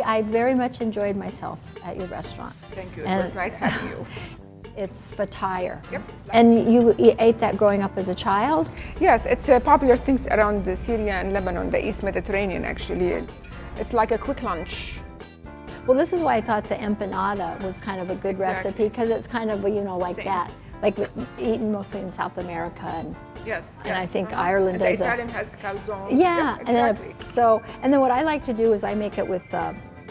I very much enjoyed myself at your restaurant. Thank you. It And was nice having you. it's fatire. Yep. And you ate that growing up as a child? Yes, it's popular things around Syria and Lebanon, the East Mediterranean actually. It's like a quick lunch. Well, this is why I thought the empanada was kind of a good Exactly. recipe, because it's kind of, you know, like Same. that. Like eaten mostly in South America, and Yes. And I think Uh-huh. Ireland and the does Italian has calzone. yeah, Yep, and then exactly. and then what I like to do is I make it with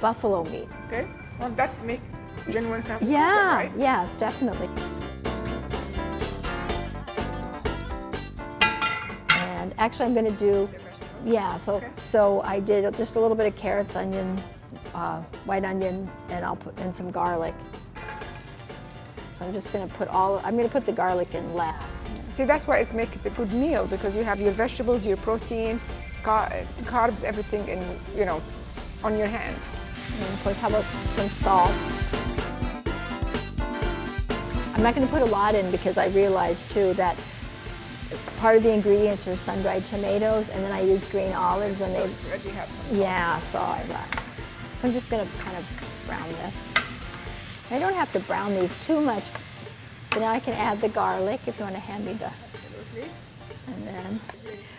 buffalo meat. Okay. Well, that's make genuine South African, Yeah, right? yes, definitely. And actually, I'm going to do, yeah. So Okay. so I did just a little bit of carrots, onion, white onion, and I'll put in some garlic. So I'm just going to I'm going to put the garlic in last. See, that's why it's make it a good meal, because you have your vegetables, your protein, carbs, everything in, you know, on your hands. And of course, how about some salt? I'm not going to put a lot in because I realized too that part of the ingredients are sun-dried tomatoes, and then I use green olives, and they Already have some. yeah. So I'm just going to kind of brown this. I don't have to brown these too much. So now I can add the garlic if you want to hand me the. Absolutely. And then,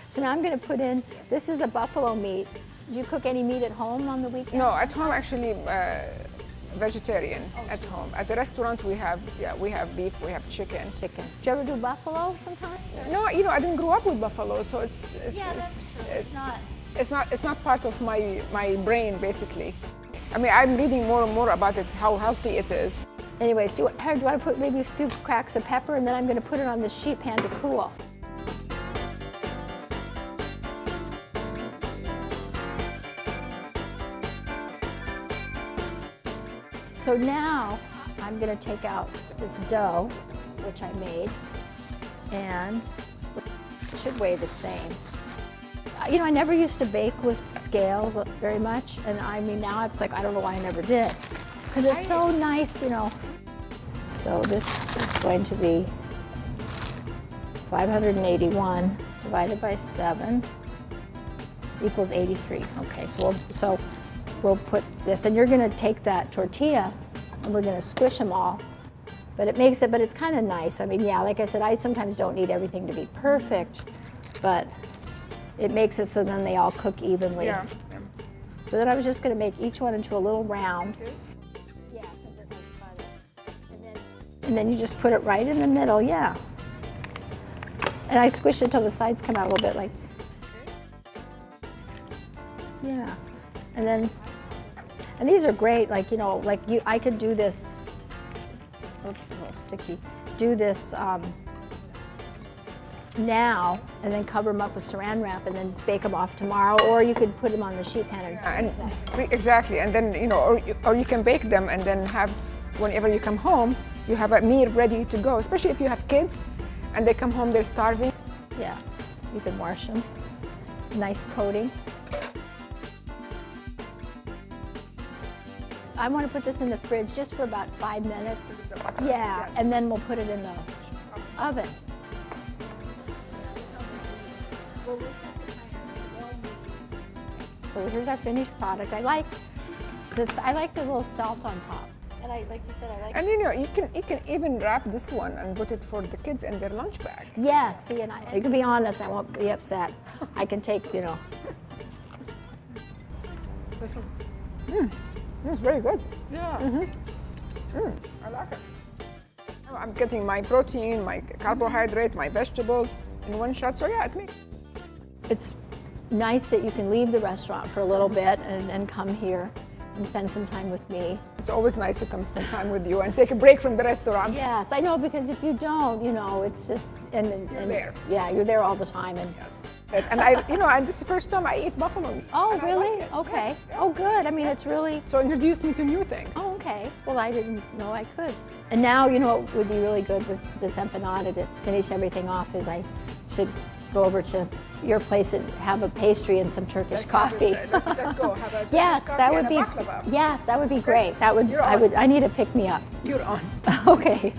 so now I'm going to put in. This is the buffalo meat. Do you cook any meat at home on the weekend? No, at home actually vegetarian at home. At the restaurants we have beef, we have chicken. Chicken. Do you ever do buffalo sometimes? No, you know, I didn't grow up with buffalo, so it's not part of my brain basically. I mean, I'm reading more and more about it, how healthy it is. Anyways, do you want to put maybe a few cracks of pepper, and then I'm going to put it on the sheet pan to cool. So now I'm going to take out this dough, which I made, and it should weigh the same. You know, I never used to bake with scales very much, and I mean now it's like I don't know why I never did, because it's so nice, you know. So this is going to be 581 divided by 7 equals 83. Okay, so we'll put this, and you're going to take that tortilla, and we're going to squish them all. But it's kind of nice. I mean, yeah, like I said, I sometimes don't need everything to be perfect, but it makes it so then they all cook evenly. Yeah. So then I was just going to make each one into a little round. Yeah, and then you just put it right in the middle, yeah. And I squish it till the sides come out a little bit, like, yeah. And these are great, like, you know, like I could do this, oops, a little sticky, do this now and then cover them up with saran wrap and then bake them off tomorrow, or you could put them on the sheet pan and exactly, and then, you know, or you can bake them and then have, whenever you come home, you have a meal ready to go, especially if you have kids and they come home, they're starving. Yeah, you can wash them. Nice coating. I want to put this in the fridge just for about 5 minutes. Yeah, and then we'll put it in the oven. So here's our finished product. I like this. I like the little salt on top. And like you said, I like. And you know, you can even wrap this one and put it for the kids in their lunch bag. Yes, see, and you can be honest, I won't be upset. I can take, you know. It's very good. Yeah. I like it. I'm getting my protein, my carbohydrate, my vegetables in one shot. So yeah, it makes. It's nice that you can leave the restaurant for a little bit and come here and spend some time with me. It's always nice to come spend time with you and take a break from the restaurant. Yes, I know, because if you don't, you know, it's just and there. Yeah, you're there all the time. And yes. And I, you know, and this is the first time I eat buffalo meat. oh, and really? I like it. Okay. Yes. Yeah. Oh, good. I mean, it's really. So introduced me to new things. Oh, okay. Well, I didn't know I could. And now, you know, what would be really good with this empanada to finish everything off is I should go over to your place and have a pastry and some Turkish coffee. Let's go have a yes, Turkish that coffee would and be. a baklava. Yes, that would be great. That would. You're on. I need a pick me up. You're on. Okay.